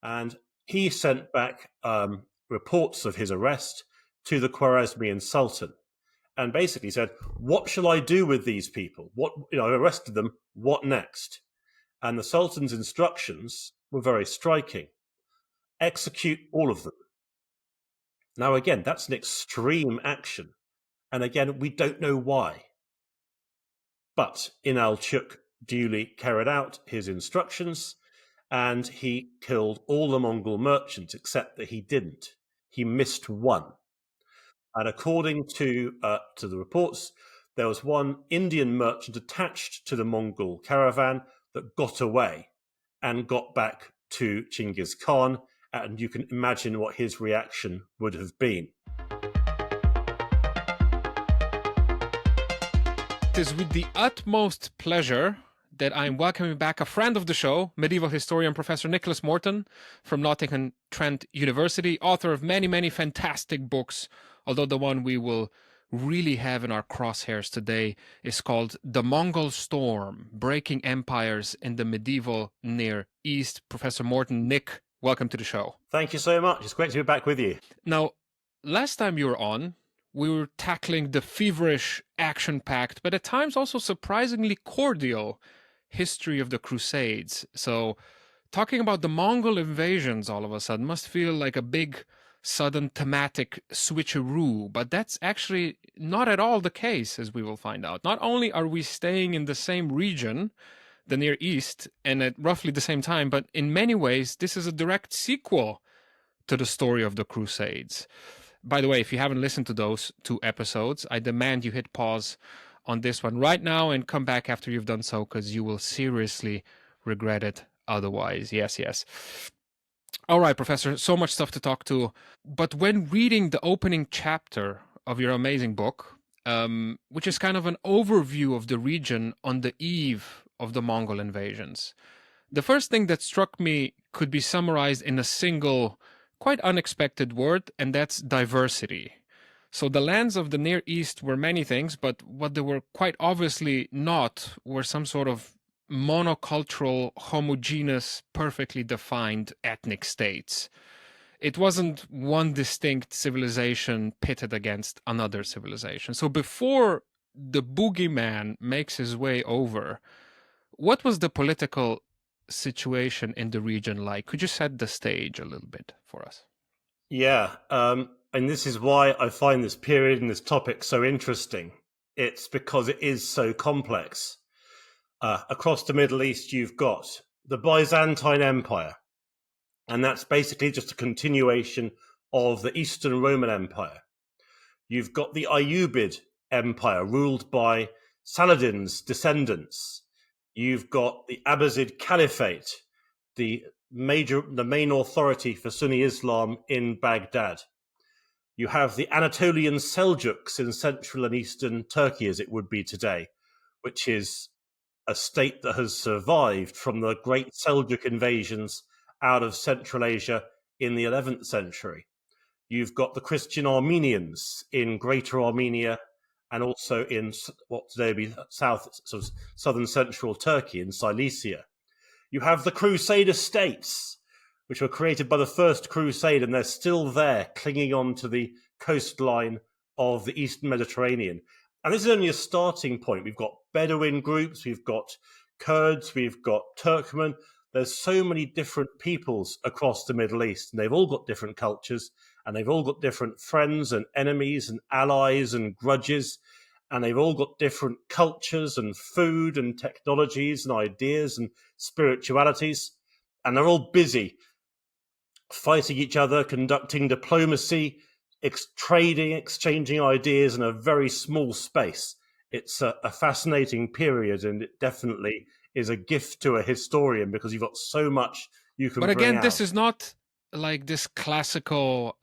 And he sent back reports of his arrest to the Khwarezmian Sultan, and basically said, "What shall I do with these people? I arrested them. What next?" And the Sultan's instructions were very striking: execute all of them. Now, again, that's an extreme action, and again, we don't know why. But Inalchuk duly carried out his instructions, and he killed all the Mongol merchants, except that he didn't. He missed one. And according to the reports, there was one Indian merchant attached to the Mongol caravan that got away and got back to Genghis Khan, and you can imagine what his reaction would have been. It is with the utmost pleasure that I'm welcoming back a friend of the show, medieval historian Professor Nicholas Morton from Nottingham Trent University, author of many, many fantastic books, although the one we will really have in our crosshairs today is called The Mongol Storm, Breaking Empires in the Medieval Near East. Professor Morton, Nick, welcome to the show. Thank you so much. It's great to be back with you. Now, last time you were on, we were tackling the feverish, action-packed, but at times also surprisingly cordial history of the Crusades. So talking about the Mongol invasions all of a sudden must feel like a big, sudden thematic switcheroo, but that's actually not at all the case, as we will find out. Not only are we staying in the same region, the Near East, and at roughly the same time, but in many ways, this is a direct sequel to the story of the Crusades. By the way, if you haven't listened to those 2 episodes, I demand you hit pause on this one right now and come back after you've done so, because you will seriously regret it otherwise. Yes. All right, Professor, so much stuff to talk to. But when reading the opening chapter of your amazing book, which is kind of an overview of the region on the eve of the Mongol invasions, the first thing that struck me could be summarized in a single, quite unexpected word, and that's diversity. So the lands of the Near East were many things, but what they were quite obviously not were some sort of monocultural, homogeneous, perfectly defined ethnic states. It wasn't one distinct civilization pitted against another civilization. So before the boogeyman makes his way over, what was the political situation in the region like? Could you set the stage a little bit for us? Yeah, and this is why I find this period and this topic so interesting. It's because it is so complex. Across the Middle East, you've got the Byzantine Empire, and that's basically just a continuation of the Eastern Roman Empire. You've got the Ayyubid Empire, ruled by Saladin's descendants. You've got the Abbasid Caliphate, the main authority for Sunni Islam in Baghdad. You have the Anatolian Seljuks in central and eastern Turkey, as it would be today, which is a state that has survived from the great Seljuk invasions out of Central Asia in the 11th century. You've got the Christian Armenians in Greater Armenia and also in what today would be southern central Turkey in Cilicia. You have the Crusader States, which were created by the First Crusade, and they're still there, clinging on to the coastline of the Eastern Mediterranean. And this is only a starting point. We've got Bedouin groups, we've got Kurds, we've got Turkmen. There's so many different peoples across the Middle East, and they've all got different cultures, and they've all got different friends and enemies and allies and grudges, and they've all got different cultures and food and technologies and ideas and spiritualities, and they're all busy fighting each other, conducting diplomacy, trading, exchanging ideas in a very small space. It's a fascinating period, and it definitely is a gift to a historian because you've got so much you can bring out. But again, this is not like this classical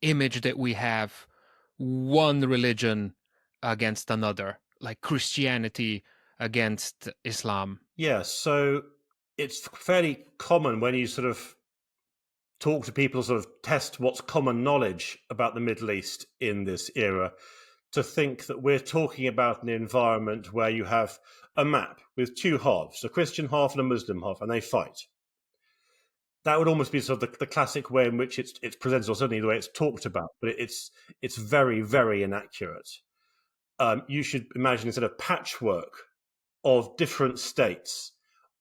image that we have, one religion against another, like Christianity against Islam. Yeah, so it's fairly common when you sort of talk to people, sort of test what's common knowledge about the Middle East in this era, to think that we're talking about an environment where you have a map with 2 halves, a Christian half and a Muslim half, and they fight. that would almost be sort of the classic way in which it's presented, or certainly the way it's talked about, but it's very, very inaccurate. You should imagine instead of patchwork of different states,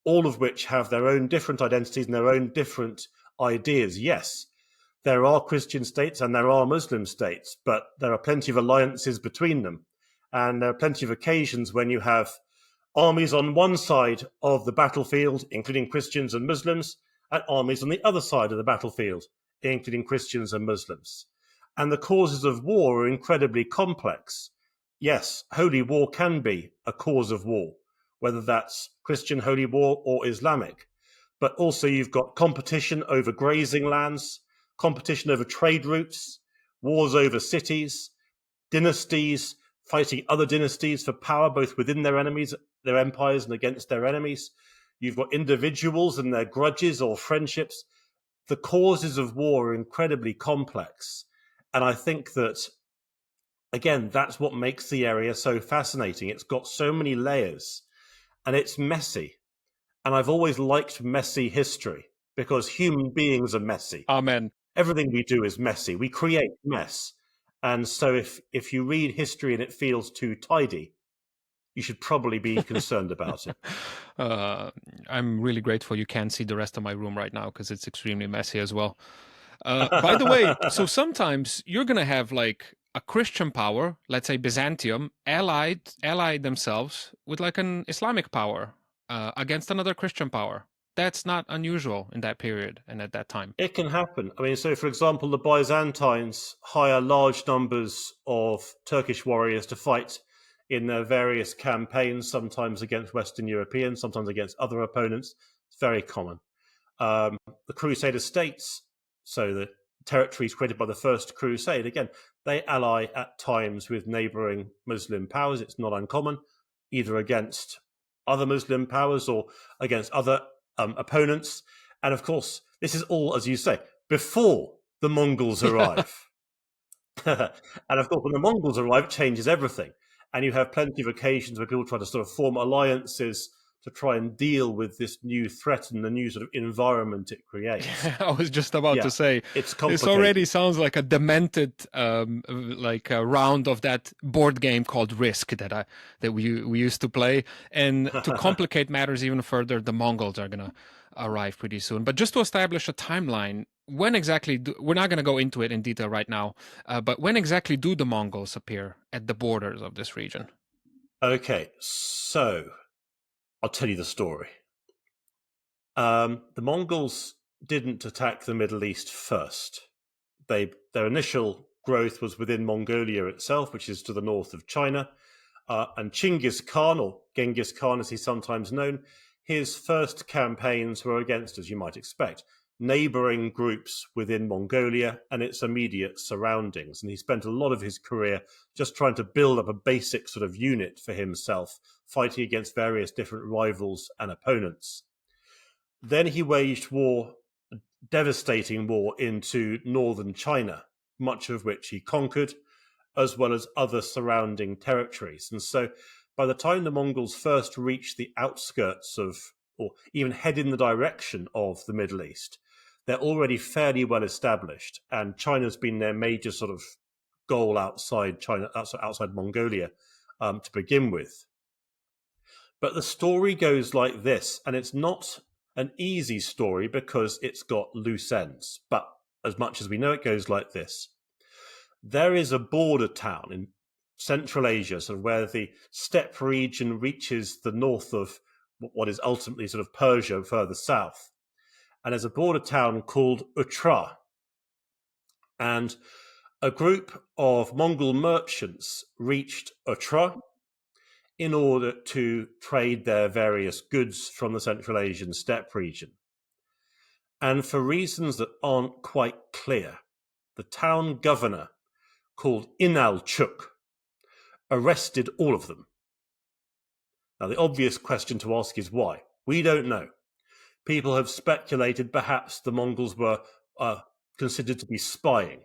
all of which have their own different identities and their own different ideas. Yes, there are Christian states and there are Muslim states, but there are plenty of alliances between them. And there are plenty of occasions when you have armies on one side of the battlefield, including Christians and Muslims, and armies on the other side of the battlefield, including Christians and Muslims. And the causes of war are incredibly complex. Yes, holy war can be a cause of war, whether that's Christian holy war or Islamic. But also you've got competition over grazing lands, competition over trade routes, wars over cities, dynasties fighting other dynasties for power, both within their enemies, their empires, and against their enemies. You've got individuals and their grudges or friendships. The causes of war are incredibly complex. And I think that, again, that's what makes the area so fascinating. It's got so many layers and it's messy. And I've always liked messy history because human beings are messy. Amen. Everything we do is messy. We create mess. And so if you read history and it feels too tidy, you should probably be concerned about it. I'm really grateful you can't see the rest of my room right now because it's extremely messy as well. By the way, so sometimes you're going to have like a Christian power, let's say Byzantium, allied themselves with like an Islamic power against another Christian power. That's not unusual in that period and at that time. It can happen. I mean, so for example, the Byzantines hire large numbers of Turkish warriors to fight in their various campaigns, sometimes against Western Europeans, sometimes against other opponents. It's very common. The Crusader States, so the territories created by the First Crusade, again, they ally at times with neighboring Muslim powers. It's not uncommon, either against other Muslim powers or against other opponents. And of course, this is all, as you say, before the Mongols arrive. And of course, when the Mongols arrive, it changes everything. And you have plenty of occasions where people try to sort of form alliances to try and deal with this new threat and the new sort of environment it creates. I was just about to say, it's complicated. This already sounds like a demented, like a round of that board game called Risk that we used to play. And to complicate matters even further, the Mongols are gonna arrive pretty soon. But just to establish a timeline, when exactly we're not going to go into it in detail right now, but when exactly do the Mongols appear at the borders of this region? Okay, so I'll tell you the story. The Mongols didn't attack the Middle East first. Their initial growth was within Mongolia itself, which is to the north of China. And Chinggis Khan, or Genghis Khan as he's sometimes known, his first campaigns were against, as you might expect, neighboring groups within Mongolia and its immediate surroundings. And he spent a lot of his career just trying to build up a basic sort of unit for himself, fighting against various different rivals and opponents. Then he waged war, a devastating war, into northern China, much of which he conquered, as well as other surrounding territories. And so by the time the Mongols first reached the outskirts of, or even head in the direction of the Middle East, they're already fairly well established, and China's been their major sort of goal outside China, outside Mongolia, to begin with. But the story goes like this, and it's not an easy story because it's got loose ends. But as much as we know, it goes like this. There is a border town in Central Asia, sort of where the steppe region reaches the north of what is ultimately sort of Persia further south. And there's a border town called Utra. And a group of Mongol merchants reached Utra in order to trade their various goods from the Central Asian steppe region. And for reasons that aren't quite clear, the town governor, called Inalchuk, arrested all of them. Now, the obvious question to ask is why? We don't know. People have speculated perhaps the Mongols were considered to be spying,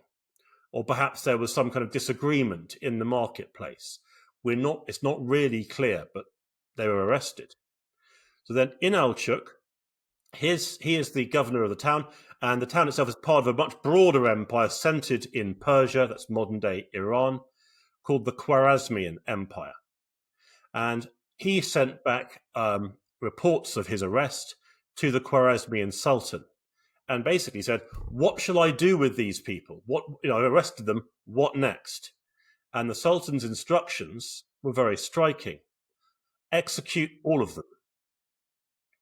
or perhaps there was some kind of disagreement in the marketplace. It's not really clear, but they were arrested. So then Inalchuk He is the governor of the town, and the town itself is part of a much broader empire centered in Persia, that's modern-day Iran, called the Khwarezmian Empire. And he sent back reports of his arrest to the Khwarezmian Sultan and basically said, what shall I do with these people? I arrested them, what next? And the Sultan's instructions were very striking. Execute all of them.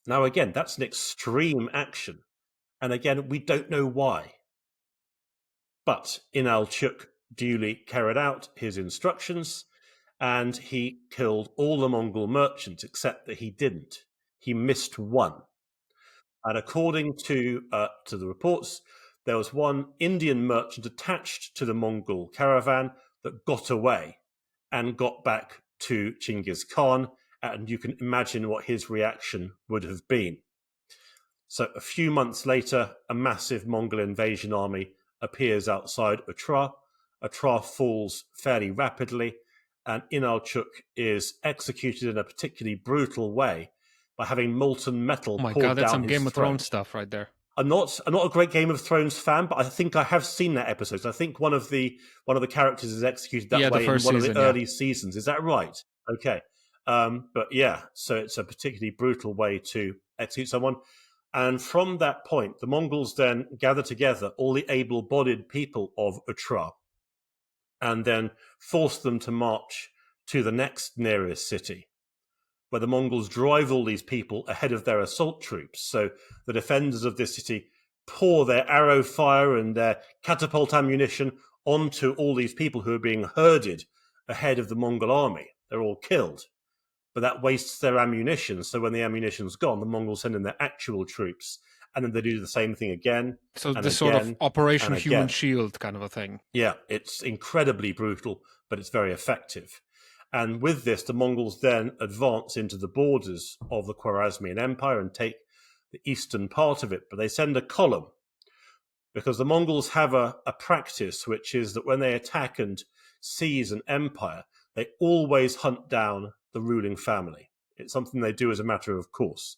Now, again, that's an extreme action. And again, we don't know why. But Inalchuk duly carried out his instructions, and he killed all the Mongol merchants, except that he didn't. He missed one. And according to the reports, there was one Indian merchant attached to the Mongol caravan that got away and got back to Genghis Khan, and you can imagine what his reaction would have been. So a few months later, a massive Mongol invasion army appears outside Uttra. Uttra falls fairly rapidly, and Inalchuk is executed in a particularly brutal way by having molten metal poured down his throat. Oh my God, that's some Game of Thrones stuff right there. I'm not a great Game of Thrones fan, but I think I have seen that episode. I think one of the characters is executed that way in one of the early seasons. Is that right? Okay. But yeah, so it's a particularly brutal way to execute someone. And from that point, the Mongols then gather together all the able-bodied people of Uttra and then force them to march to the next nearest city, where the Mongols drive all these people ahead of their assault troops. So the defenders of this city pour their arrow fire and their catapult ammunition onto all these people who are being herded ahead of the Mongol army. They're all killed. But that wastes their ammunition. So when the ammunition's gone, the Mongols send in their actual troops, and then they do the same thing again. So this sort of Operation Human Shield kind of a thing. Yeah, it's incredibly brutal, but it's very effective. And with this, the Mongols then advance into the borders of the Khwarezmian Empire and take the eastern part of it. But they send a column, because the Mongols have a practice, which is that when they attack and seize an empire, they always hunt down the ruling family. It's something they do as a matter of course.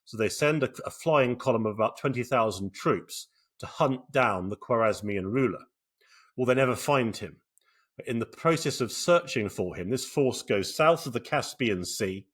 So they send a flying column of about 20,000 troops to hunt down the Khwarezmian ruler. Well, they never find him. But in the process of searching for him, this force goes south of the Caspian Sea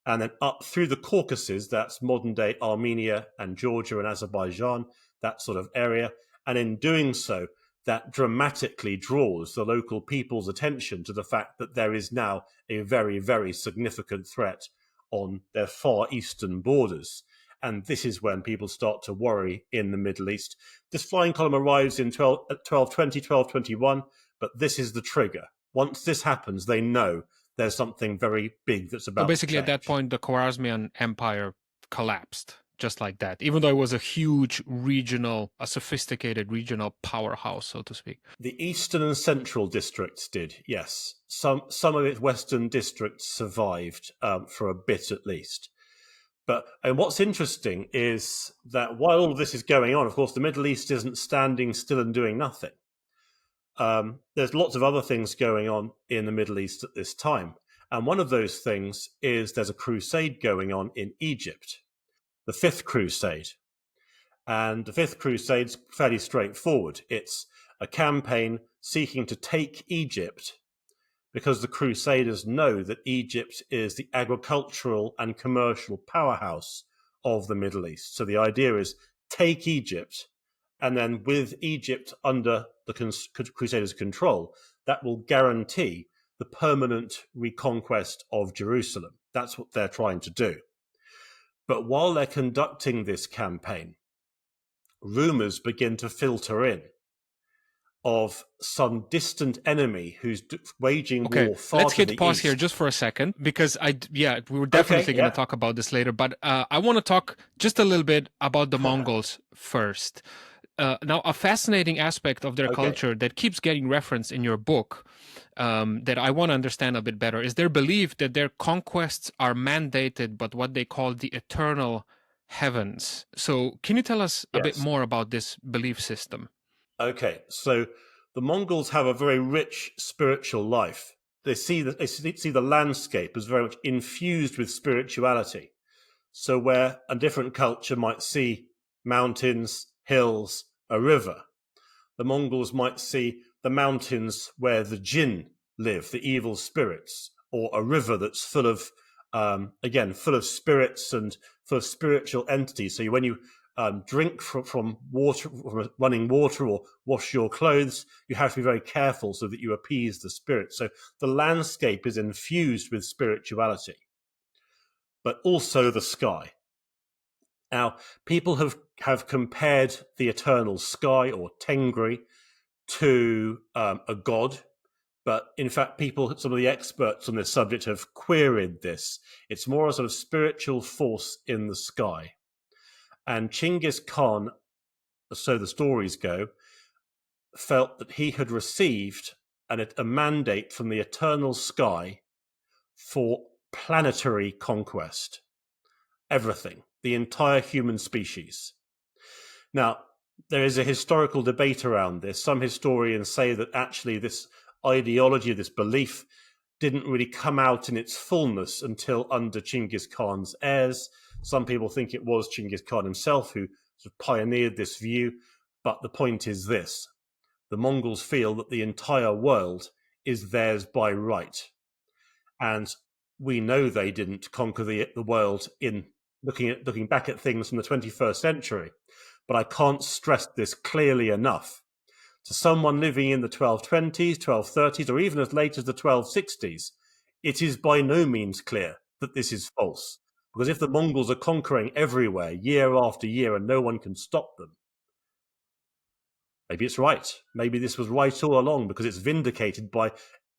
and then up through the Caucasus, that's modern-day Armenia and Georgia and Azerbaijan, that sort of area. And in doing so, that dramatically draws the local people's attention to the fact that there is now a very, very significant threat on their far eastern borders. And this is when people start to worry in the Middle East. This flying column arrives in 1220, 1221, but this is the trigger. Once this happens, they know there's something very big that's about to change. So basically at that point, the Khwarezmian Empire collapsed. Just like that, even though it was a huge a sophisticated regional powerhouse, so to speak. The eastern and central districts did, yes. Some of its western districts survived for a bit at least. And what's interesting is that while all of this is going on, of course, the Middle East isn't standing still and doing nothing. There's lots of other things going on in the Middle East at this time. And one of those things is there's a crusade going on in Egypt. The Fifth Crusade. And the Fifth Crusade's fairly straightforward. It's a campaign seeking to take Egypt because the Crusaders know that Egypt is the agricultural and commercial powerhouse of the Middle East. So the idea is take Egypt, and then with Egypt under the Crusaders' control, that will guarantee the permanent reconquest of Jerusalem. That's what they're trying to do. But while they're conducting this campaign, rumors begin to filter in of some distant enemy who's waging war far to the east. Let's hit pause here just for a second, because we were definitely going to talk about this later, but I want to talk just a little bit about the Mongols first. Now, a fascinating aspect of their culture that keeps getting referenced in your book that I want to understand a bit better is their belief that their conquests are mandated by what they call the eternal heavens. So can you tell us a bit more about this belief system? Okay, so the Mongols have a very rich spiritual life. They see the landscape as very much infused with spirituality. So where a different culture might see mountains, hills, a river, the Mongols might see the mountains where the jinn live, the evil spirits, or a river that's full of, again, full of spirits and full of spiritual entities. So when you drink from water, from running water, or wash your clothes, you have to be very careful so that you appease the spirits. So the landscape is infused with spirituality, but also the sky. Now, people have compared the eternal sky, or Tengri, to a god, but in fact, some of the experts on this subject have queried this. It's more a sort of spiritual force in the sky. And Chinggis Khan, so the stories go, felt that he had received a mandate from the eternal sky for planetary conquest. Everything, the entire human species. Now, there is a historical debate around this. Some historians say that actually this ideology, this belief, didn't really come out in its fullness until under Chinggis Khan's heirs. Some people think it was Chinggis Khan himself who sort of pioneered this view. But the point is this: the Mongols feel that the entire world is theirs by right. And we know they didn't conquer the world in looking back at things from the 21st century. But I can't stress this clearly enough. To someone living in the 1220s, 1230s, or even as late as the 1260s, it is by no means clear that this is false. Because if the Mongols are conquering everywhere, year after year, and no one can stop them, maybe it's right. Maybe this was right all along, because it's vindicated by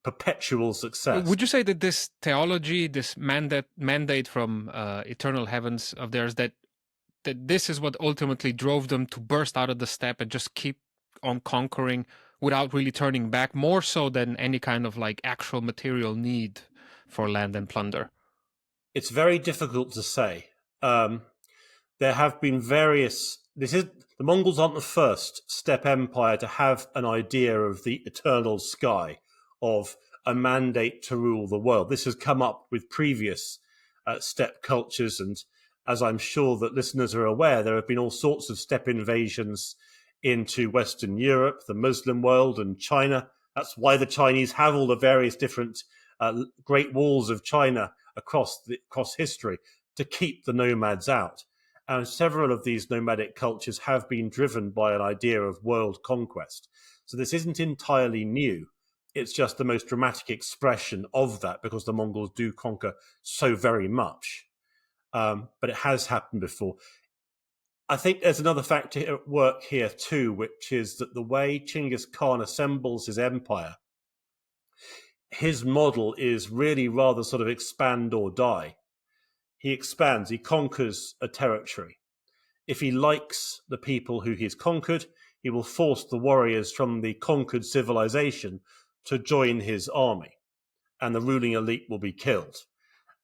perpetual success. Would you say that this theology, this mandate from eternal heavens of theirs, that this is what ultimately drove them to burst out of the steppe and just keep on conquering without really turning back, more so than any kind of like actual material need for land and plunder? It's very difficult to say. There have been various. The Mongols aren't the first steppe empire to have an idea of the eternal sky, of a mandate to rule the world. This has come up with previous steppe cultures, and as I'm sure that listeners are aware, there have been all sorts of steppe invasions into Western Europe, the Muslim world, and China. That's why the Chinese have all the various different great walls of China across history, to keep the nomads out. And several of these nomadic cultures have been driven by an idea of world conquest. So this isn't entirely new. It's just the most dramatic expression of that, because the Mongols do conquer so very much. But it has happened before. I think there's another factor at work here too, which is that the way Chinggis Khan assembles his empire, his model is really rather sort of expand or die. He expands, he conquers a territory. If he likes the people who he's conquered, he will force the warriors from the conquered civilization to join his army, and the ruling elite will be killed.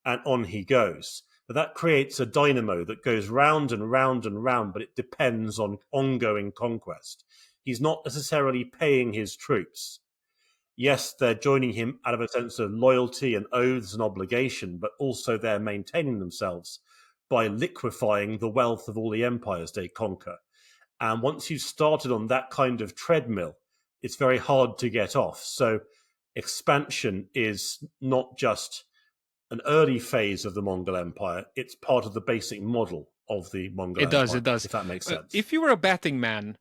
And on he goes. But that creates a dynamo that goes round and round and round, but it depends on ongoing conquest. He's not necessarily paying his troops. Yes, they're joining him out of a sense of loyalty and oaths and obligation, but also they're maintaining themselves by liquefying the wealth of all the empires they conquer. And once you've started on that kind of treadmill, it's very hard to get off. So expansion is not just an early phase of the Mongol Empire, it's part of the basic model of the Mongol Empire. It does. If that makes sense. If you were a betting man,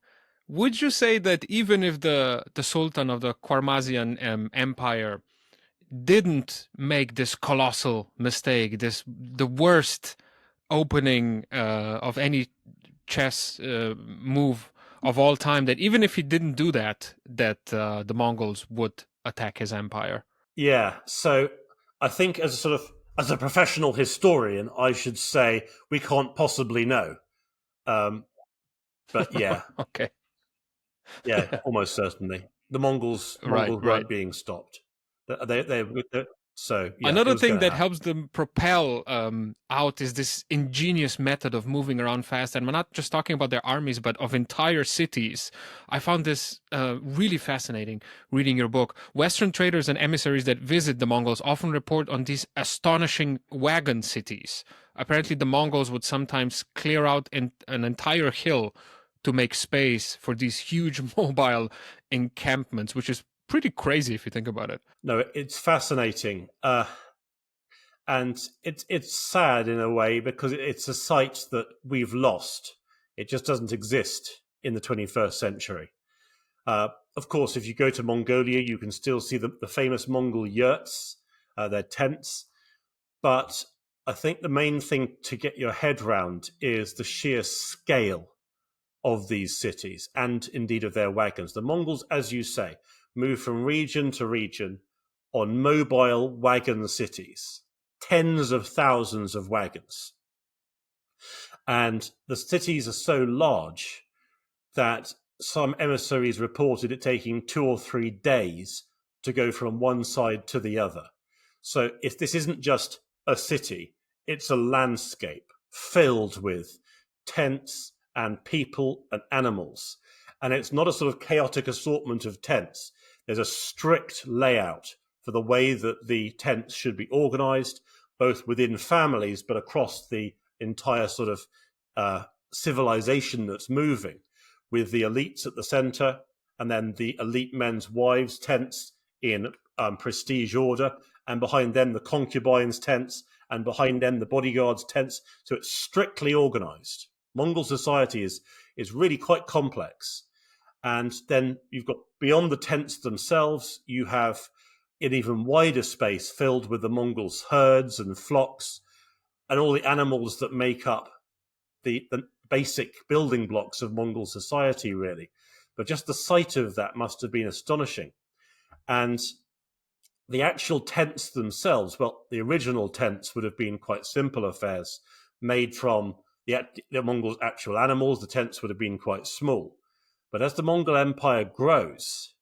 would you say that even if the Sultan of the Kwarmazian Empire didn't make this colossal mistake, the worst opening of any chess move of all time, that even if he didn't do that, the Mongols would attack his empire? Yeah, so I think as a professional historian, I should say we can't possibly know. But yeah. Okay. Yeah, almost certainly. The Mongols Right. weren't being stopped. So yeah, it Another was thing going to that happen. helps them propel out is this ingenious method of moving around fast. And we're not just talking about their armies, but of entire cities. I found this really fascinating reading your book. Western traders and emissaries that visit the Mongols often report on these astonishing wagon cities. Apparently, the Mongols would sometimes clear out an entire hill to make space for these huge mobile encampments, which is pretty crazy if you think about it. No, it's fascinating. And it's sad in a way because it's a site that we've lost. It just doesn't exist in the 21st century. Of course, if you go to Mongolia, you can still see the famous Mongol yurts, their tents. But I think the main thing to get your head round is the sheer scale of these cities and indeed of their wagons. The Mongols, as you say, move from region to region on mobile wagon cities, tens of thousands of wagons. And the cities are so large that some emissaries reported it taking 2 or 3 days to go from one side to the other. So if this isn't just a city, it's a landscape filled with tents and people and animals. And it's not a sort of chaotic assortment of tents. There's a strict layout for the way that the tents should be organized, both within families, but across the entire sort of civilization that's moving, with the elites at the center and then the elite men's wives' tents in prestige order, and behind them the concubines' tents, and behind them the bodyguards' tents. So it's strictly organized. Mongol society is really quite complex. And then you've got, beyond the tents themselves, you have an even wider space filled with the Mongols' herds and flocks and all the animals that make up the basic building blocks of Mongol society, really. But just the sight of that must have been astonishing. And the actual tents themselves, well, the original tents would have been quite simple affairs made from the Mongols' actual animals. The tents would have been quite small. But as the Mongol Empire grows,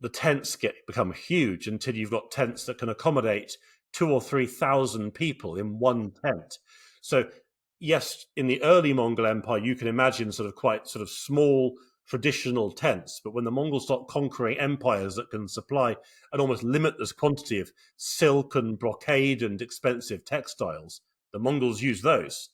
the tents become huge until you've got tents that can accommodate 2,000 or 3,000 people in one tent. So yes, in the early Mongol Empire, you can imagine quite small traditional tents. But when the Mongols start conquering empires that can supply an almost limitless quantity of silk and brocade and expensive textiles, the Mongols use those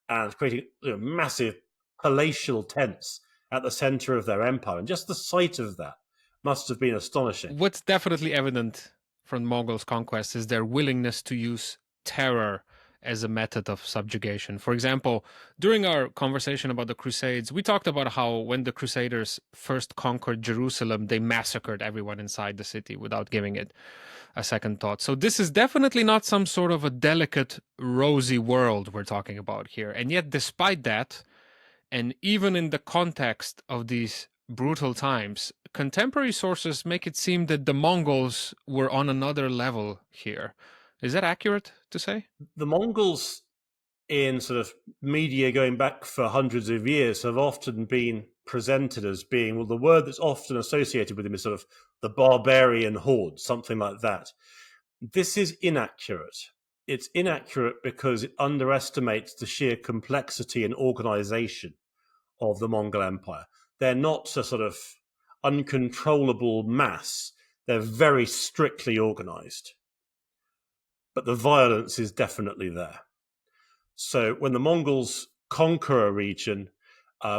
and creating massive palatial tents at the center of their empire. And just the sight of that must have been astonishing. What's definitely evident from Mongols' conquest is their willingness to use terror as a method of subjugation. For example, during our conversation about the Crusades, we talked about how when the Crusaders first conquered Jerusalem, they massacred everyone inside the city without giving it a second thought. So this is definitely not some sort of a delicate, rosy world we're talking about here. And yet, despite that, and even in the context of these brutal times, contemporary sources make it seem that the Mongols were on another level here. Is that accurate to say? The Mongols, in sort of media going back for hundreds of years, have often been presented as being, well, the word that's often associated with them is sort of the barbarian horde, something like that. This is inaccurate. It's inaccurate because it underestimates the sheer complexity and organization of the Mongol Empire. They're not a sort of uncontrollable mass. They're very strictly organized. But the violence is definitely there. So when the Mongols conquer a region,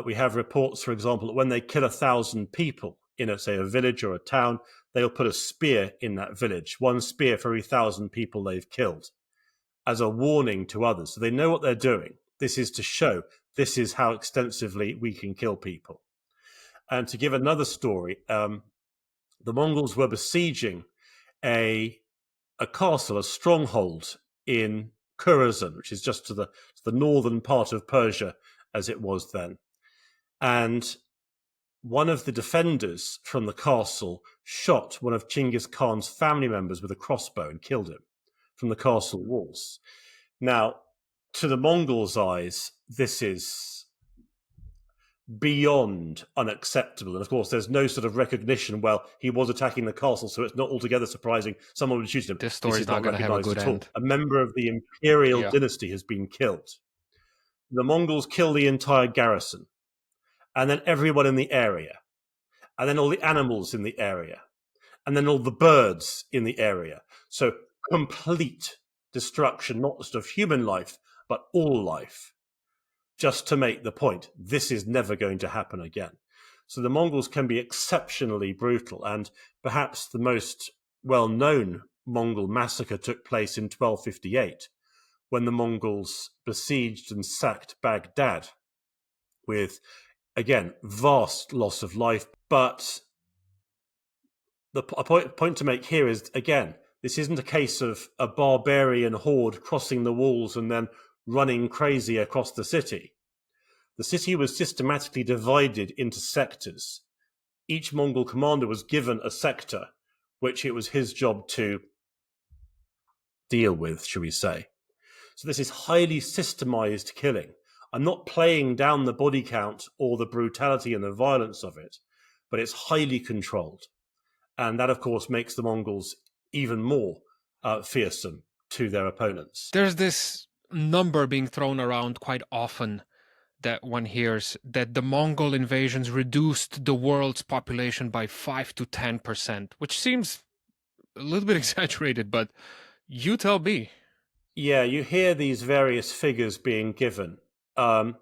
we have reports, for example, that when they kill 1,000 people in, say, a village or a town, they'll put a spear in that village, one spear for every 1,000 people they've killed, as a warning to others. So they know what they're doing. This is to show this is how extensively we can kill people. And to give another story, the Mongols were besieging a castle, a stronghold in Khorasan, which is just to the northern part of Persia as it was then. And one of the defenders from the castle shot one of Genghis Khan's family members with a crossbow and killed him from the castle walls. Now, to the Mongols' eyes, this is beyond unacceptable. And of course, there's no sort of recognition, well, he was attacking the castle, so it's not altogether surprising someone would shoot him. This story is not going to have a good end. A member of the imperial dynasty has been killed. The Mongols kill the entire garrison, and then everyone in the area, and then all the animals in the area, and then all the birds in the area. So complete destruction, not just of human life, but all life, just to make the point, this is never going to happen again. So the Mongols can be exceptionally brutal, and perhaps the most well-known Mongol massacre took place in 1258, when the Mongols besieged and sacked Baghdad with, again, vast loss of life. But the point to make here is, again, this isn't a case of a barbarian horde crossing the walls and then running crazy across the city. The city was systematically divided into sectors. Each Mongol commander was given a sector, which it was his job to deal with, shall we say. So this is highly systemized killing. I'm not playing down the body count or the brutality and the violence of it, but it's highly controlled. And that, of course, makes the Mongols even more fearsome to their opponents. There's this number being thrown around quite often that one hears, that the Mongol invasions reduced the world's population by 5 to 10%, which seems a little bit exaggerated, but you tell me. Yeah, you hear these various figures being given. I've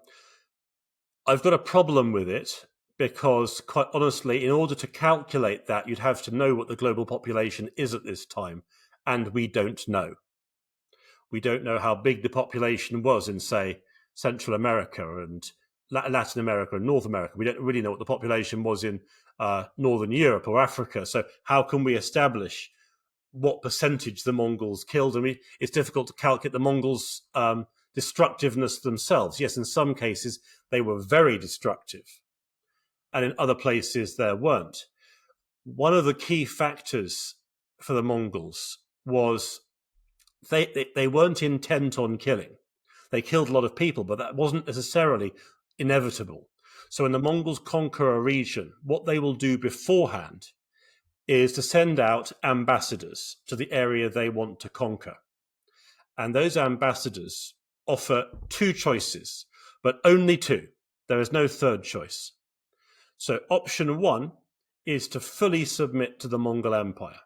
got a problem with it because, quite honestly, in order to calculate that, you'd have to know what the global population is at this time, and we don't know. We don't know how big the population was in, say, Central America and Latin America and North America. We don't really know what the population was in Northern Europe or Africa. So how can we establish what percentage the Mongols killed? I mean, it's difficult to calculate the Mongols' destructiveness themselves. Yes, in some cases, they were very destructive. And in other places, there weren't. One of the key factors for the Mongols was they weren't intent on killing. They killed a lot of people, but that wasn't necessarily inevitable. So when the Mongols conquer a region, what they will do beforehand is to send out ambassadors to the area they want to conquer. And those ambassadors offer two choices, but only two. There is no third choice. So option one is to fully submit to the Mongol Empire.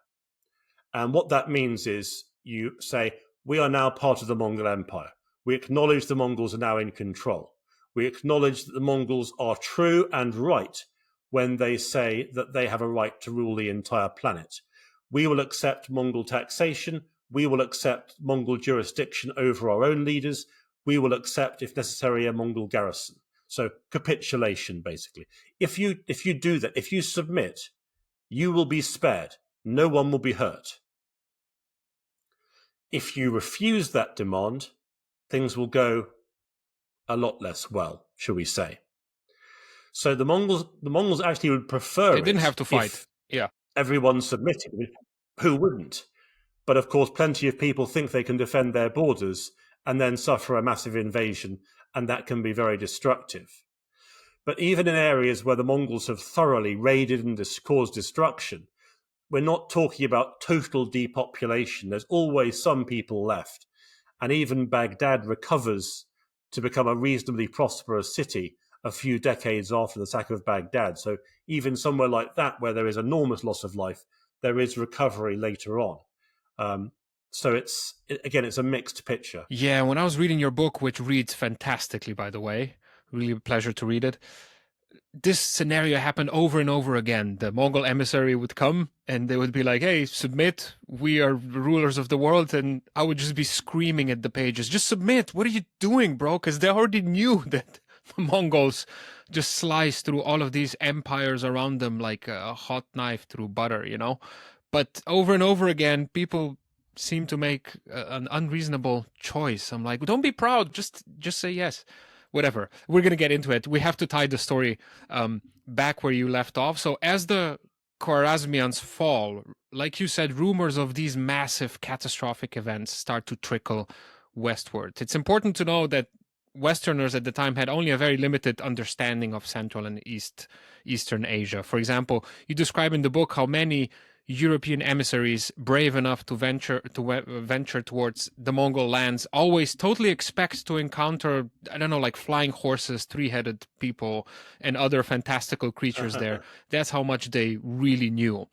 And what that means is you say, we are now part of the Mongol Empire. We acknowledge the Mongols are now in control. We acknowledge that the Mongols are true and right when they say that they have a right to rule the entire planet. We will accept Mongol taxation. We will accept Mongol jurisdiction over our own leaders. We will accept, if necessary, a Mongol garrison. So capitulation, basically. If you do that, if you submit, you will be spared. No one will be hurt. If you refuse that demand, things will go a lot less well, shall we say. So the Mongols actually would prefer they didn't have to fight. Yeah, everyone submitted. Who wouldn't? But of course, plenty of people think they can defend their borders and then suffer a massive invasion, and that can be very destructive. But even in areas where the Mongols have thoroughly raided and caused destruction, we're not talking about total depopulation. There's always some people left. And even Baghdad recovers to become a reasonably prosperous city a few decades after the sack of Baghdad. So even somewhere like that, where there is enormous loss of life, there is recovery later on. So it's a mixed picture. Yeah, when I was reading your book, which reads fantastically, by the way, really a pleasure to read it, this scenario happened over and over again. The Mongol emissary would come and they would be like, hey, submit. We are rulers of the world. And I would just be screaming at the pages, just submit. What are you doing, bro? Because they already knew that the Mongols just slice through all of these empires around them like a hot knife through butter, you know? But over and over again, people seem to make an unreasonable choice. I'm like, don't be proud. Just say yes. Whatever. We're going to get into it. We have to tie the story back where you left off. So as the Khwarezmians fall, like you said, rumors of these massive catastrophic events start to trickle westward. It's important to know that Westerners at the time had only a very limited understanding of Central and Eastern Asia. For example, you describe in the book how many European emissaries brave enough to venture towards the Mongol lands always totally expect to encounter, I don't know, like flying horses, three-headed people, and other fantastical creatures there. That's how much they really knew.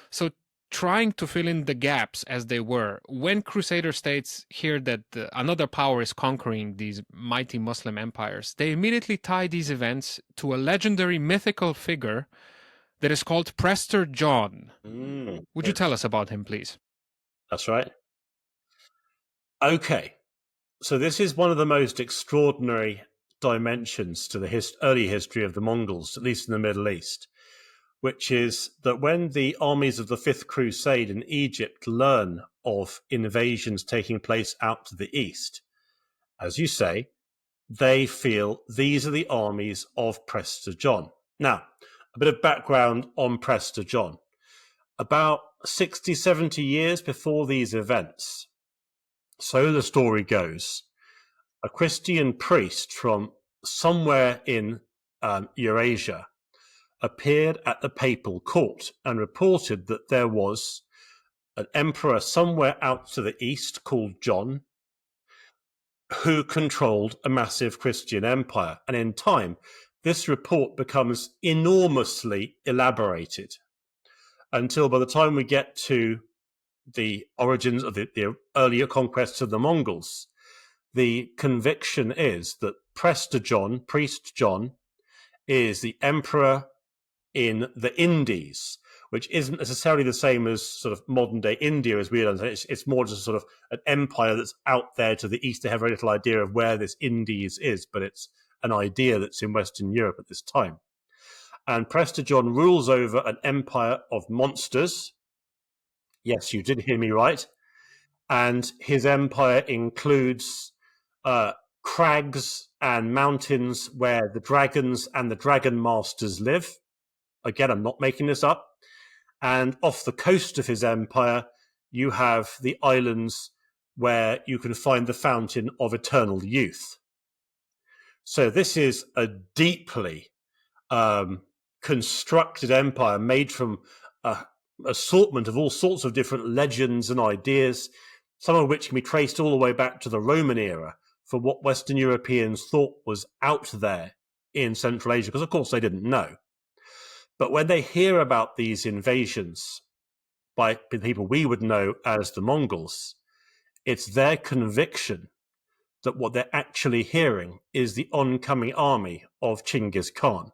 So trying to fill in the gaps as they were, when Crusader states hear that another power is conquering these mighty Muslim empires, they immediately tie these events to a legendary mythical figure that is called Prester John. Would you tell us about him, please? That's right. Okay. So this is one of the most extraordinary dimensions to the early history of the Mongols, at least in the Middle East, which is that when the armies of the Fifth Crusade in Egypt learn of invasions taking place out to the east, as you say, they feel these are the armies of Prester John. Now, a bit of background on Prester John. About 60, 70 years before these events, so the story goes, a Christian priest from somewhere in Eurasia appeared at the papal court and reported that there was an emperor somewhere out to the east called John who controlled a massive Christian empire. And in time, this report becomes enormously elaborated until by the time we get to the origins of the earlier conquests of the Mongols, the conviction is that Prester John, Priest John, is the emperor in the Indies, which isn't necessarily the same as sort of modern day India as we understand. It's more just sort of an empire that's out there to the east. They have very little idea of where this Indies is, but it's an idea that's in Western Europe at this time. And Prester John rules over an empire of monsters. Yes, you did hear me right. And his empire includes crags and mountains where the dragons and the dragon masters live. Again, I'm not making this up. And off the coast of his empire, you have the islands where you can find the fountain of eternal youth. So this is a deeply constructed empire made from an assortment of all sorts of different legends and ideas, some of which can be traced all the way back to the Roman era for what Western Europeans thought was out there in Central Asia, because of course they didn't know. But when they hear about these invasions by the people we would know as the Mongols, it's their conviction that what they're actually hearing is the oncoming army of Chinggis Khan.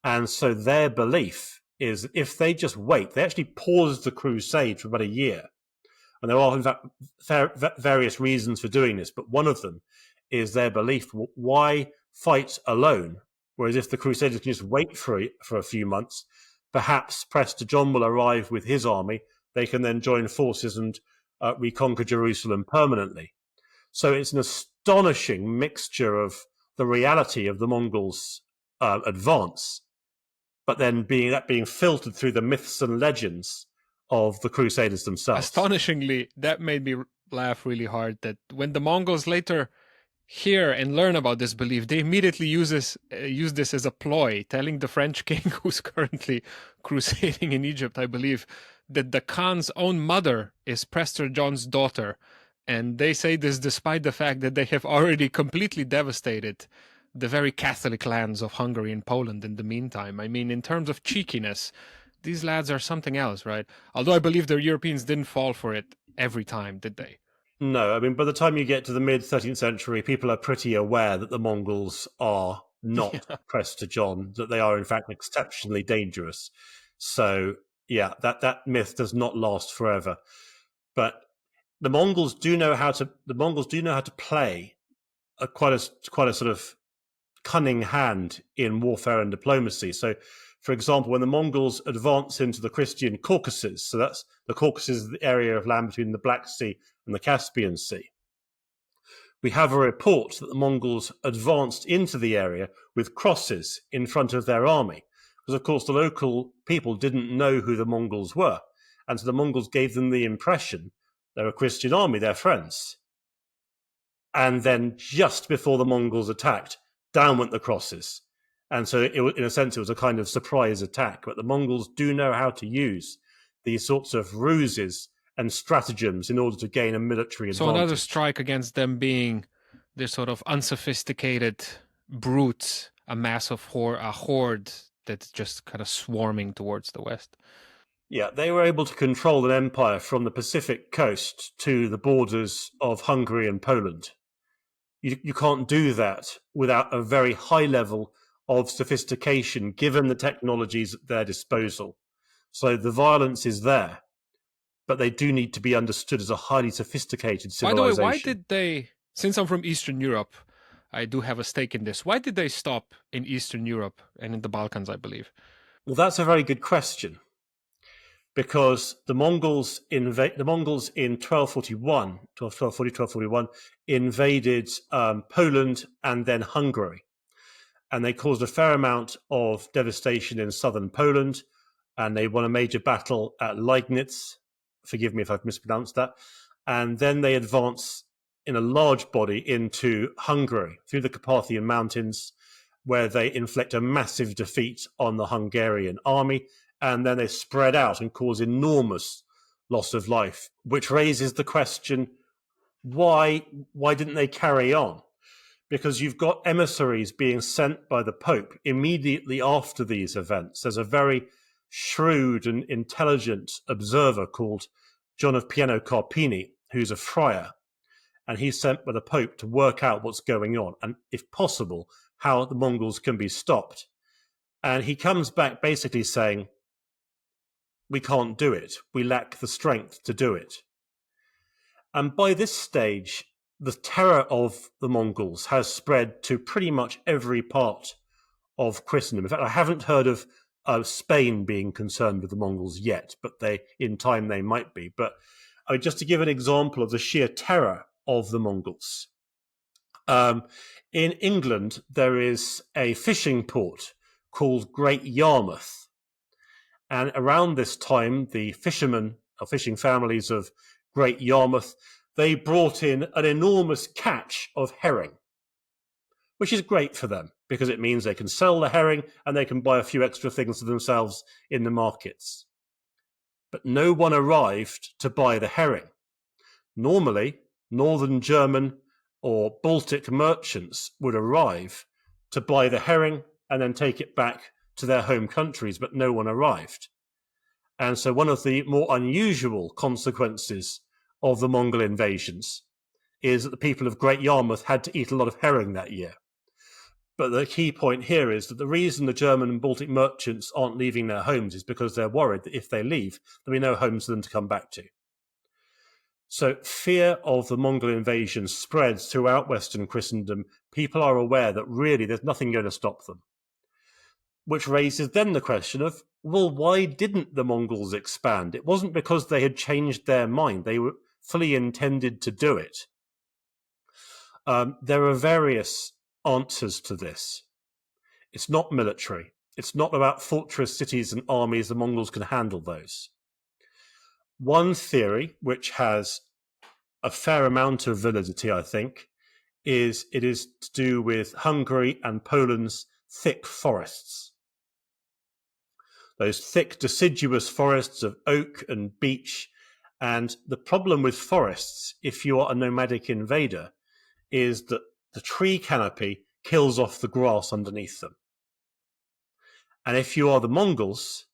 And so their belief is if they just wait, they actually paused the crusade for about a year. And there are, in fact, various reasons for doing this, but one of them is their belief, why fight alone? Whereas if the Crusaders can just wait for a few months, perhaps Prester John will arrive with his army. They can then join forces and reconquer Jerusalem permanently. So it's an astonishing mixture of the reality of the Mongols' advance, but then being filtered through the myths and legends of the Crusaders themselves. Astonishingly, that made me laugh really hard, that when the Mongols later hear and learn about this belief, they immediately use this as a ploy, telling the French king, who's currently crusading in Egypt, I believe, that the Khan's own mother is Prester John's daughter. And they say this despite the fact that they have already completely devastated the very Catholic lands of Hungary and Poland in the meantime. I mean, in terms of cheekiness, these lads are something else, right? Although I believe the Europeans didn't fall for it every time, did they? No, I mean, by the time you get to the mid-13th century, people are pretty aware that the Mongols are not Prester John, that they are, in fact, exceptionally dangerous. So, yeah, that myth does not last forever. But the Mongols do know how to play quite a sort of cunning hand in warfare and diplomacy. So, for example, when the Mongols advance into the Christian Caucasus, so that's the Caucasus is the area of land between the Black Sea and the Caspian Sea, we have a report that the Mongols advanced into the area with crosses in front of their army, because of course the local people didn't know who the Mongols were, and so the Mongols gave them the impression they're a Christian army, they're friends. And then just before the Mongols attacked, down went the crosses. And so in a sense, it was a kind of surprise attack. But the Mongols do know how to use these sorts of ruses and stratagems in order to gain a military advantage. So another strike against them being this sort of unsophisticated brutes, a massive horde that's just kind of swarming towards the west. Yeah, they were able to control an empire from the Pacific coast to the borders of Hungary and Poland. You can't do that without a very high level of sophistication, given the technologies at their disposal. So the violence is there, but they do need to be understood as a highly sophisticated civilization. By the way, why did they, since I'm from Eastern Europe, I do have a stake in this, why did they stop in Eastern Europe and in the Balkans, I believe? Well, that's a very good question. Because the Mongols in 1241 invaded Poland and then Hungary. And they caused a fair amount of devastation in southern Poland. And they won a major battle at Liegnitz. Forgive me if I've mispronounced that. And then they advanced in a large body into Hungary through the Carpathian Mountains, where they inflict a massive defeat on the Hungarian army. And then they spread out and cause enormous loss of life, which raises the question, why didn't they carry on? Because you've got emissaries being sent by the Pope immediately after these events. There's a very shrewd and intelligent observer called John of Piano Carpini, who's a friar, and he's sent by the Pope to work out what's going on and, if possible, how the Mongols can be stopped. And he comes back basically saying, we can't do it. We lack the strength to do it. And by this stage, the terror of the Mongols has spread to pretty much every part of Christendom. In fact, I haven't heard of Spain being concerned with the Mongols yet, but in time they might be. But just to give an example of the sheer terror of the Mongols, in England, there is a fishing port called Great Yarmouth. And around this time, the fishermen or fishing families of Great Yarmouth, they brought in an enormous catch of herring, which is great for them because it means they can sell the herring and they can buy a few extra things for themselves in the markets. But no one arrived to buy the herring. Normally, Northern German or Baltic merchants would arrive to buy the herring and then take it back to their home countries, but no one arrived. And so one of the more unusual consequences of the Mongol invasions is that the people of Great Yarmouth had to eat a lot of herring that year. But the key point here is that the reason the German and Baltic merchants aren't leaving their homes is because they're worried that if they leave, there'll be no homes for them to come back to. So fear of the Mongol invasion spreads throughout Western Christendom. People are aware that really there's nothing going to stop them. Which raises then the question of, well, why didn't the Mongols expand? It wasn't because they had changed their mind. They were fully intended to do it. There are various answers to this. It's not military. It's not about fortress cities and armies. The Mongols can handle those. One theory, which has a fair amount of validity, I think, is it is to do with Hungary and Poland's thick forests. Those thick deciduous forests of oak and beech. And the problem with forests, if you are a nomadic invader, is that the tree canopy kills off the grass underneath them. And if you are the Mongols,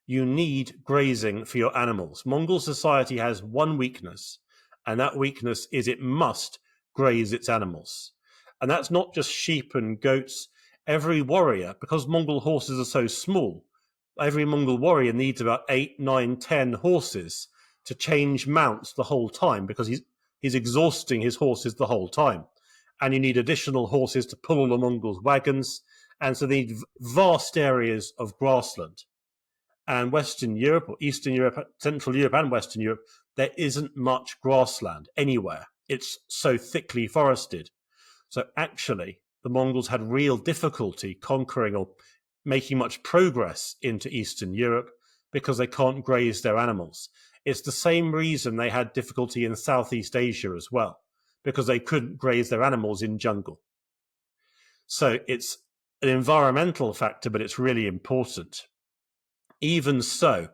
you need grazing for your animals. Mongol society has one weakness, and that weakness is it must graze its animals. And that's not just sheep and goats. Every warrior, because Mongol horses are so small, every Mongol warrior needs about 8, 9, 10 horses to change mounts the whole time because he's exhausting his horses the whole time. And you need additional horses to pull all the Mongols' wagons. And so they need vast areas of grassland. And Western Europe, or Eastern Europe, Central Europe and Western Europe, there isn't much grassland anywhere. It's so thickly forested. So actually, the Mongols had real difficulty conquering or making much progress into Eastern Europe because they can't graze their animals. It's the same reason they had difficulty in Southeast Asia as well, because they couldn't graze their animals in jungle. So it's an environmental factor, but it's really important. Even so,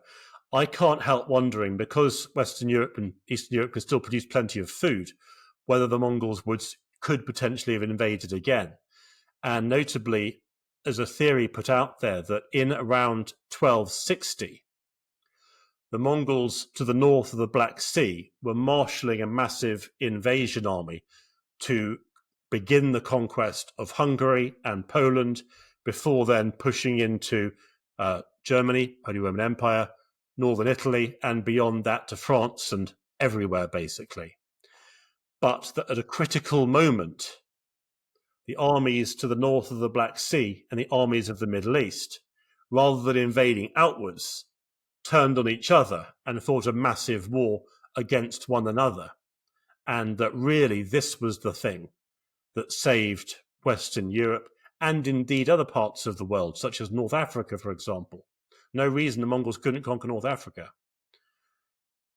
I can't help wondering, because Western Europe and Eastern Europe could still produce plenty of food, whether the Mongols could potentially have invaded again. And notably, there's a theory put out there that in around 1260, the Mongols to the north of the Black Sea were marshalling a massive invasion army to begin the conquest of Hungary and Poland, before then pushing into Germany, Holy Roman Empire, northern Italy, and beyond that to France and everywhere, basically. But that at a critical moment, the armies to the north of the Black Sea and the armies of the Middle East, rather than invading outwards, turned on each other and fought a massive war against one another. And that really this was the thing that saved Western Europe, and indeed other parts of the world, such as North Africa, for example. No reason the Mongols couldn't conquer North Africa,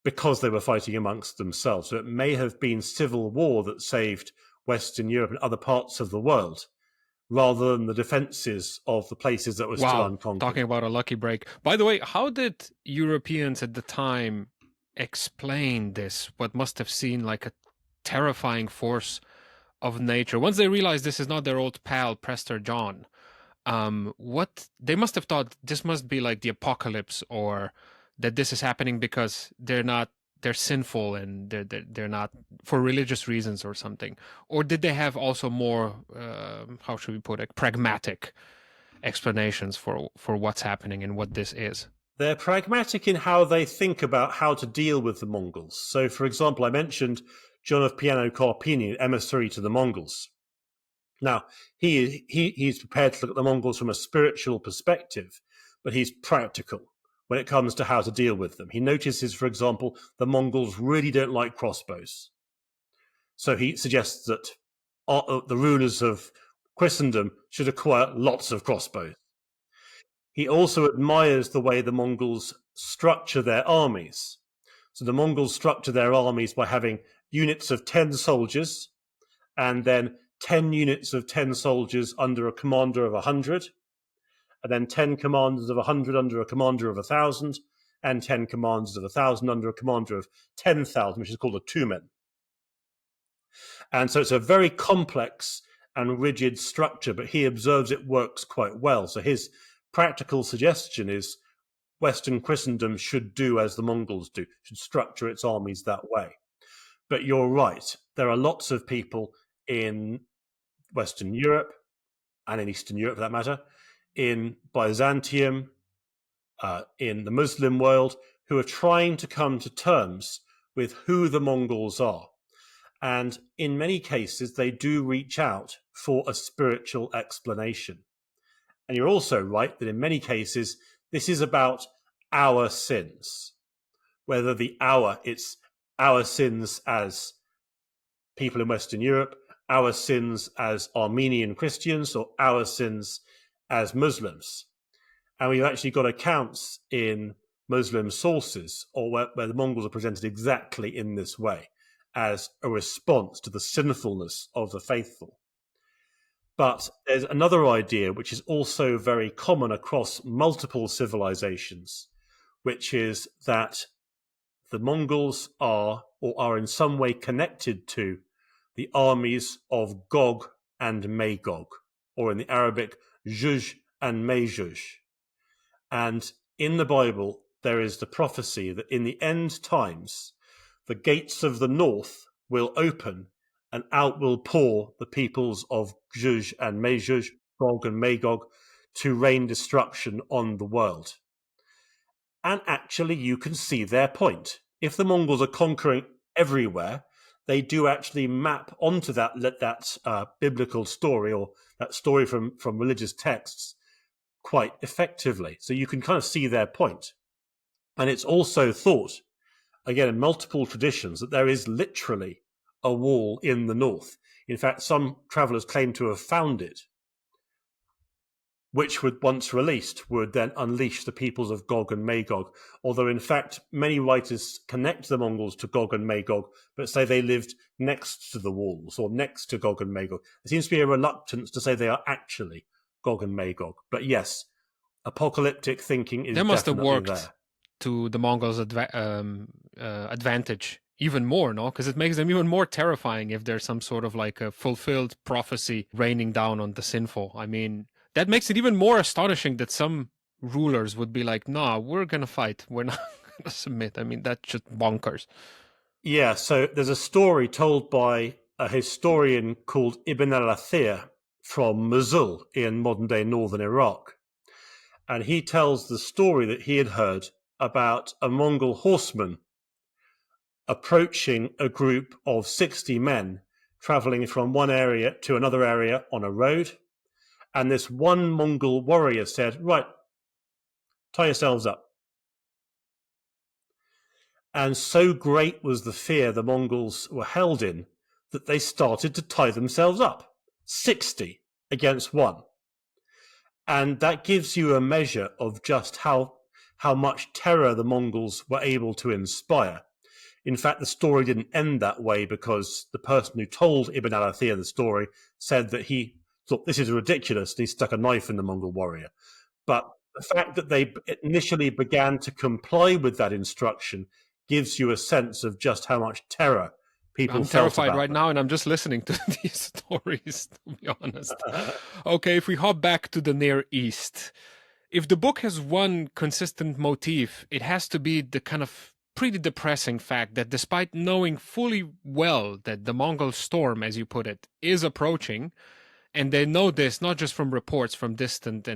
because they were fighting amongst themselves. So it may have been civil war that saved Western Europe and other parts of the world, rather than the defenses of the places that were still unconquered. Talking about a lucky break. By the way, how did Europeans at the time explain this, what must have seemed like a terrifying force of nature? Once they realized this is not their old pal, Prester John, what they must have thought this must be like the apocalypse, or that this is happening because they're sinful and they're not for religious reasons or something. Or did they have also more, how should we put it, pragmatic explanations for what's happening and what this is? They're pragmatic in how they think about how to deal with the Mongols. So, for example, I mentioned John of Piano Carpini, emissary to the Mongols. Now, he's prepared to look at the Mongols from a spiritual perspective, but he's practical when it comes to how to deal with them. He notices, for example, the Mongols really don't like crossbows. So he suggests that the rulers of Christendom should acquire lots of crossbows. He also admires the way the Mongols structure their armies. So the Mongols structure their armies by having units of 10 soldiers, and then 10 units of 10 soldiers under a commander of 100, and then 10 commanders of 100 under a commander of 1,000, and 10 commanders of 1,000 under a commander of 10,000, which is called a tumen. And so it's a very complex and rigid structure, but he observes it works quite well. So his practical suggestion is Western Christendom should do as the Mongols do, should structure its armies that way. But you're right, there are lots of people in Western Europe, and in Eastern Europe for that matter, in Byzantium, in the Muslim world, who are trying to come to terms with who the Mongols are. And in many cases, they do reach out for a spiritual explanation. And you're also right that in many cases, this is about our sins. Whether it's our sins as people in Western Europe, our sins as Armenian Christians, or our sins as Muslims. And we've actually got accounts in Muslim sources, or where the Mongols are presented exactly in this way, as a response to the sinfulness of the faithful. But there's another idea which is also very common across multiple civilizations, which is that the Mongols are in some way connected to the armies of Gog and Magog, or in the Arabic, Juj and Majuj. And in the Bible, there is the prophecy that in the end times, the gates of the north will open and out will pour the peoples of Juj and Majuj, Gog and Magog, to rain destruction on the world. And actually, you can see their point. If the Mongols are conquering everywhere, they do actually map onto that biblical story, or that story from religious texts, quite effectively. So you can kind of see their point. And it's also thought, again, in multiple traditions, that there is literally a wall in the north. In fact, some travelers claim to have found it. which would, once released, would then unleash the peoples of Gog and Magog. Although, in fact, many writers connect the Mongols to Gog and Magog, but say they lived next to the walls or next to Gog and Magog. There seems to be a reluctance to say they are actually Gog and Magog. But yes, apocalyptic thinking is That must have definitely worked there. to the Mongols' advantage even more, no? Because it makes them even more terrifying if there's some sort of like a fulfilled prophecy raining down on the sinful. I mean, that makes it even more astonishing that some rulers would be like, nah, we're going to fight. We're not going to submit. I mean, that's just bonkers. Yeah, so there's a story told by a historian called Ibn al-Athir from Mosul in modern-day northern Iraq. And he tells the story that he had heard about a Mongol horseman approaching a group of 60 men traveling from one area to another area on a road. And this one Mongol warrior said, right, tie yourselves up. And so great was the fear the Mongols were held in that they started to tie themselves up, 60 against one. And that gives you a measure of just how much terror the Mongols were able to inspire. In fact, the story didn't end that way because the person who told Ibn al-Athir the story said that he thought this is ridiculous, and he stuck a knife in the Mongol warrior. But the fact that they initially began to comply with that instruction gives you a sense of just how much terror people felt. I'm terrified about right them. now, and I'm just listening to these stories, to be honest. Okay, if we hop back to the Near East, if the book has one consistent motif, it has to be the kind of pretty depressing fact that despite knowing fully well that the Mongol storm, as you put it, is approaching, and they know this not just from reports from distant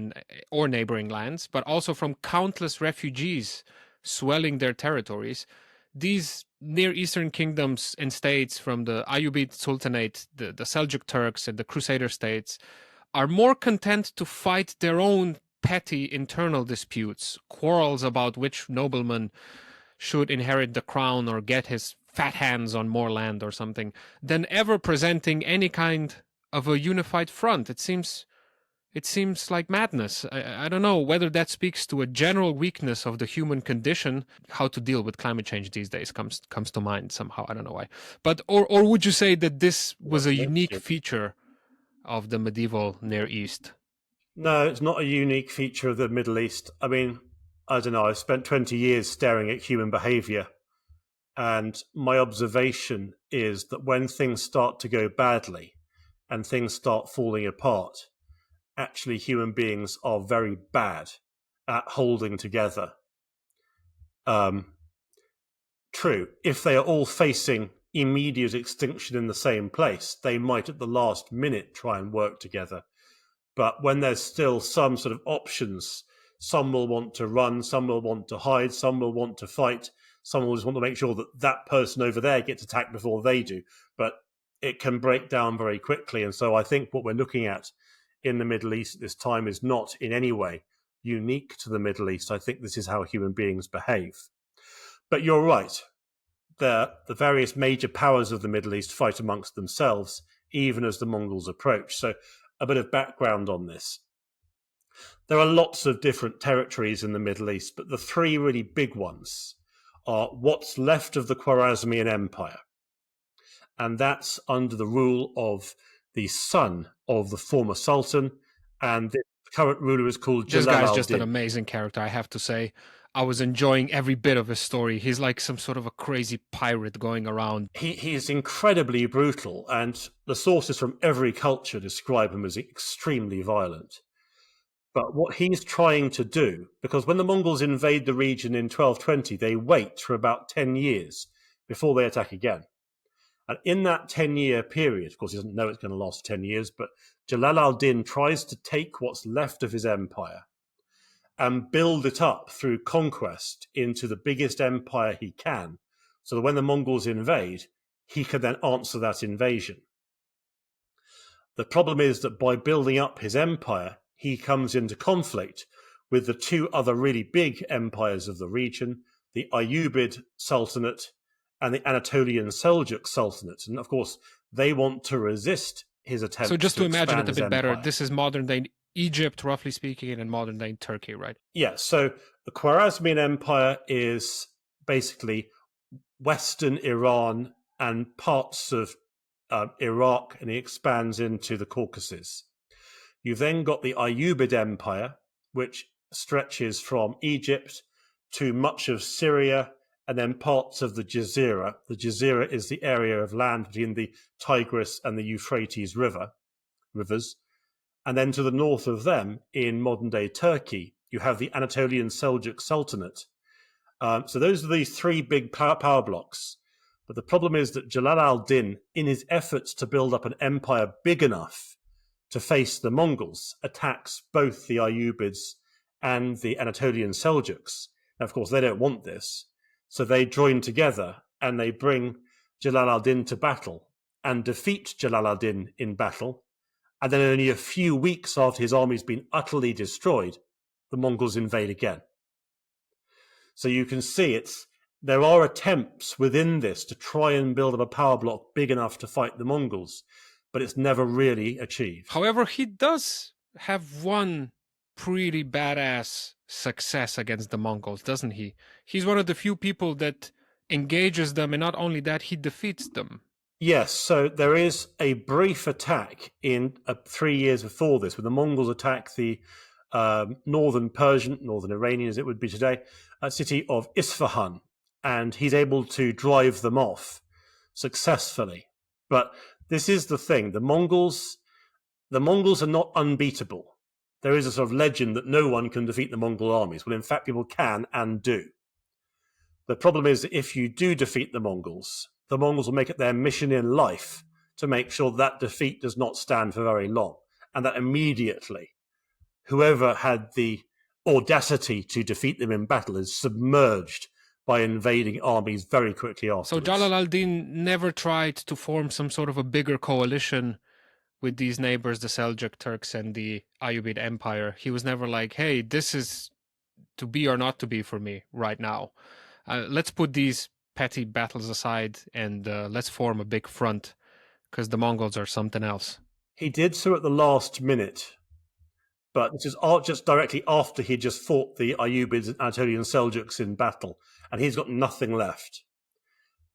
or neighboring lands, but also from countless refugees swelling their territories, these Near Eastern kingdoms and states from the Ayyubid Sultanate, the Seljuk Turks, and the Crusader States are more content to fight their own petty internal disputes, quarrels about which nobleman should inherit the crown or get his fat hands on more land or something, than ever presenting any kind of a unified front. It seems like madness. I don't know whether that speaks to a general weakness of the human condition. How to deal with climate change these days comes to mind somehow. I don't know why. But or would you say that this was a unique feature of the medieval Near East? No, it's not a unique feature of the Middle East. I mean, I don't know, I've spent 20 years staring at human behavior, and my observation is that when things start to go badly and things start falling apart, actually human beings are very bad at holding together. True, if they are all facing immediate extinction in the same place, they might at the last minute try and work together. But when there's still some sort of options, some will want to run, some will want to hide, some will want to fight, some will just want to make sure that that person over there gets attacked before they do. But it can break down very quickly. And so I think what we're looking at in the Middle East at this time is not in any way unique to the Middle East. I think this is how human beings behave. But you're right. The various major powers of the Middle East fight amongst themselves, even as the Mongols approach. So a bit of background on this. There are lots of different territories in the Middle East, but the three really big ones are what's left of the Khwarezmian Empire. And that's under the rule of the son of the former sultan, and the current ruler is called Jalal al-Din. This guy's just an amazing character, I have to say. I was enjoying every bit of his story. He's like some sort of a crazy pirate going around. He is incredibly brutal, and the sources from every culture describe him as extremely violent. But what he's trying to do, because when the Mongols invade the region in 1220, they wait for about 10 years before they attack again. And in that 10-year period, of course, he doesn't know it's going to last 10 years, but Jalal al-Din tries to take what's left of his empire and build it up through conquest into the biggest empire he can, so that when the Mongols invade, he can then answer that invasion. The problem is that by building up his empire, he comes into conflict with the two other really big empires of the region, the Ayyubid Sultanate and the Anatolian Seljuk Sultanate. And of course, they want to resist his attempts. So just to imagine it a bit better, empire. this is modern day Egypt, roughly speaking, and modern-day Turkey, right? Yeah, so the Khwarezmian Empire is basically Western Iran and parts of Iraq, and it expands into the Caucasus. You've then got the Ayyubid Empire, which stretches from Egypt to much of Syria and then parts of the Jazeera. The Jazeera is the area of land between the Tigris and the Euphrates rivers. And then to the north of them, in modern-day Turkey, you have the Anatolian Seljuk Sultanate. So those are these three big power blocks. But the problem is that Jalal al-Din, in his efforts to build up an empire big enough to face the Mongols, attacks both the Ayyubids and the Anatolian Seljuks. Now, of course, they don't want this. So they join together and they bring Jalal al-Din to battle and defeat Jalal al-Din in battle. And then only a few weeks after his army's been utterly destroyed, the Mongols invade again. So you can see there are attempts within this to try and build up a power block big enough to fight the Mongols, but it's never really achieved. However, he does have one pretty badass success against the Mongols, doesn't he? He's one of the few people that engages them, and not only that, he defeats them. Yes, so there is a brief attack in 3 years before this, when the Mongols attack the northern Iranian as it would be today, city of Isfahan, and he's able to drive them off successfully. But this is the thing, the Mongols are not unbeatable. There is a sort of legend that no one can defeat the Mongol armies. Well, in fact, people can and do. The problem is that if you do defeat the Mongols will make it their mission in life to make sure that defeat does not stand for very long, and that immediately whoever had the audacity to defeat them in battle is submerged by invading armies very quickly afterwards. So Jalal al-Din never tried to form some sort of a bigger coalition with these neighbors, the Seljuk Turks and the Ayyubid Empire. He was never like, hey, this is to be or not to be for me right now. Let's put these petty battles aside and let's form a big front, because the Mongols are something else. He did so at the last minute, but this is just directly after he just fought the Ayyubids and Anatolian Seljuks in battle, and he's got nothing left.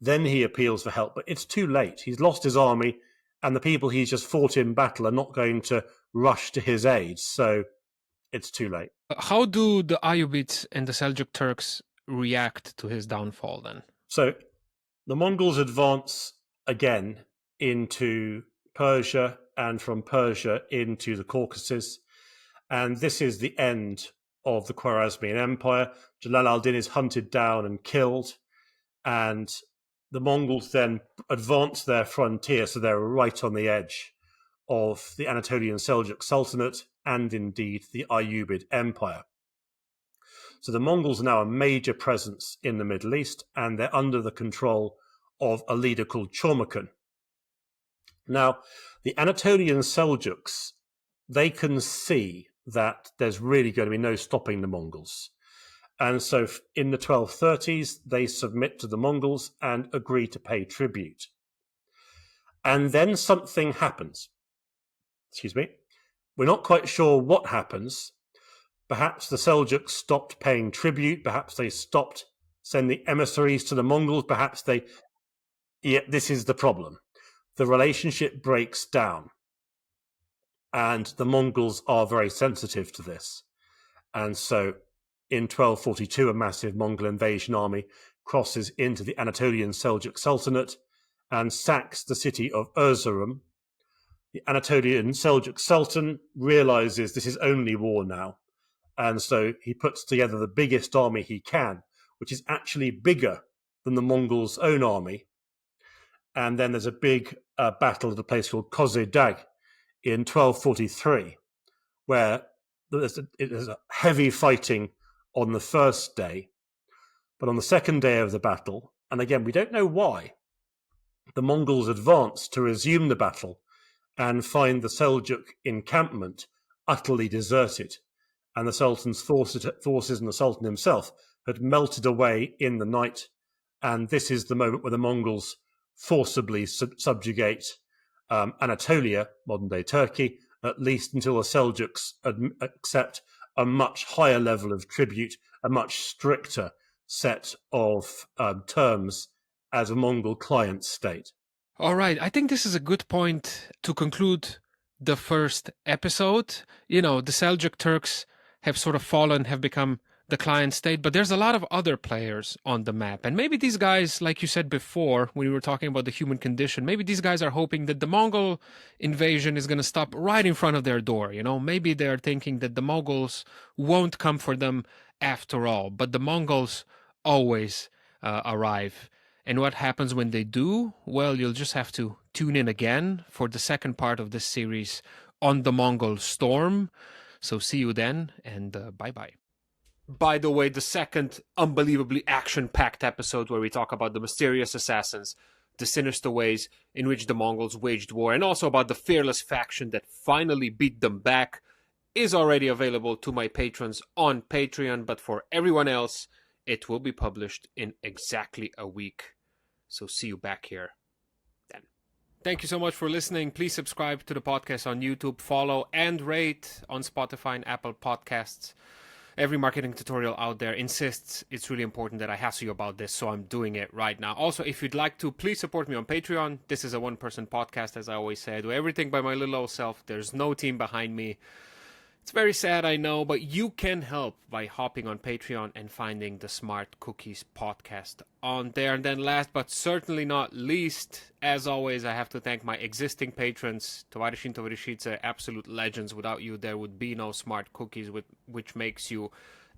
Then he appeals for help, but it's too late. He's lost his army, and the people he's just fought in battle are not going to rush to his aid, so it's too late. How do the Ayyubids and the Seljuk Turks react to his downfall then? So the Mongols advance again into Persia, and from Persia into the Caucasus, and this is the end of the Khwarezmian Empire. Jalal al-Din is hunted down and killed, and the Mongols then advance their frontier, so they're right on the edge of the Anatolian Seljuk Sultanate and indeed the Ayyubid Empire. So the Mongols are now a major presence in the Middle East, and they're under the control of a leader called Chormakhan. Now, the Anatolian Seljuks, they can see that there's really going to be no stopping the Mongols. And so in the 1230s, they submit to the Mongols and agree to pay tribute. And then something happens. We're not quite sure what happens. Perhaps the Seljuks stopped paying tribute. Perhaps they stopped sending emissaries to the Mongols. This is the problem. The relationship breaks down. And the Mongols are very sensitive to this. And so in 1242, a massive Mongol invasion army crosses into the Anatolian Seljuk Sultanate and sacks the city of Erzurum. The Anatolian Seljuk Sultan realizes this is only war now. And so he puts together the biggest army he can, which is actually bigger than the Mongols' own army. And then there's a big battle at a place called Kozhedag in 1243, where there's a heavy fighting on the first day. But on the second day of the battle, and again, we don't know why, the Mongols advance to resume the battle and find the Seljuk encampment utterly deserted. And the Sultan's forces and the Sultan himself had melted away in the night. And this is the moment where the Mongols forcibly subjugate Anatolia, modern-day Turkey, at least until the Seljuks accept a much higher level of tribute, a much stricter set of terms as a Mongol client state. All right. I think this is a good point to conclude the first episode. The Seljuk Turks have sort of fallen, have become the client state, but there's a lot of other players on the map. And maybe these guys, like you said before, when we were talking about the human condition, maybe these guys are hoping that the Mongol invasion is going to stop right in front of their door. Maybe they're thinking that the Mongols won't come for them after all, but the Mongols always arrive. And what happens when they do? Well, you'll just have to tune in again for the second part of this series on the Mongol storm. So see you then, and bye-bye. By the way, the second unbelievably action-packed episode where we talk about the mysterious assassins, the sinister ways in which the Mongols waged war, and also about the fearless faction that finally beat them back, is already available to my patrons on Patreon, but for everyone else, it will be published in exactly a week. So see you back here then. Thank you so much for listening. Please subscribe to the podcast on YouTube, follow and rate on Spotify and Apple Podcasts. Every marketing tutorial out there insists it's really important that I hassle you about this, so I'm doing it right now. Also, if you'd like to, please support me on Patreon. This is a one-person podcast, as I always say. I do everything by my little old self. There's no team behind me. It's very sad, I know, but you can help by hopping on Patreon and finding the Smart Cookies podcast on there. And then last but certainly not least, as always, I have to thank my existing patrons, Tovarishin and Tovarishice, absolute legends. Without you, there would be no Smart Cookies, which makes you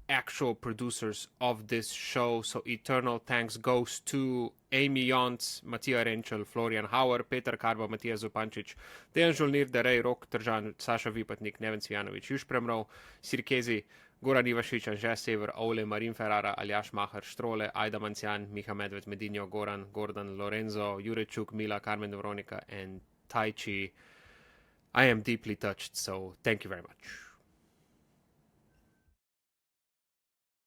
actual producers of this show. So eternal thanks goes to Amy Jons, Matija Renčel, Florian Hauer, Peter Karba, Matija Zupančič, Dejan Žolnir, Derej Rok, Tržan, Saša Vipatnik, Neven Cvijanović, Juš Premrov, Sirkezi, Goran Ivašić, Anže Sever, Ole, Marin Ferrara, Aljaš Maher, Štrole, Ajda Mancian, Miha Medved, Medinjo, Goran, Gordon, Lorenzo, Jurečuk, Mila, Carmen Veronica, and Tai Chi. I am deeply touched, so thank you very much.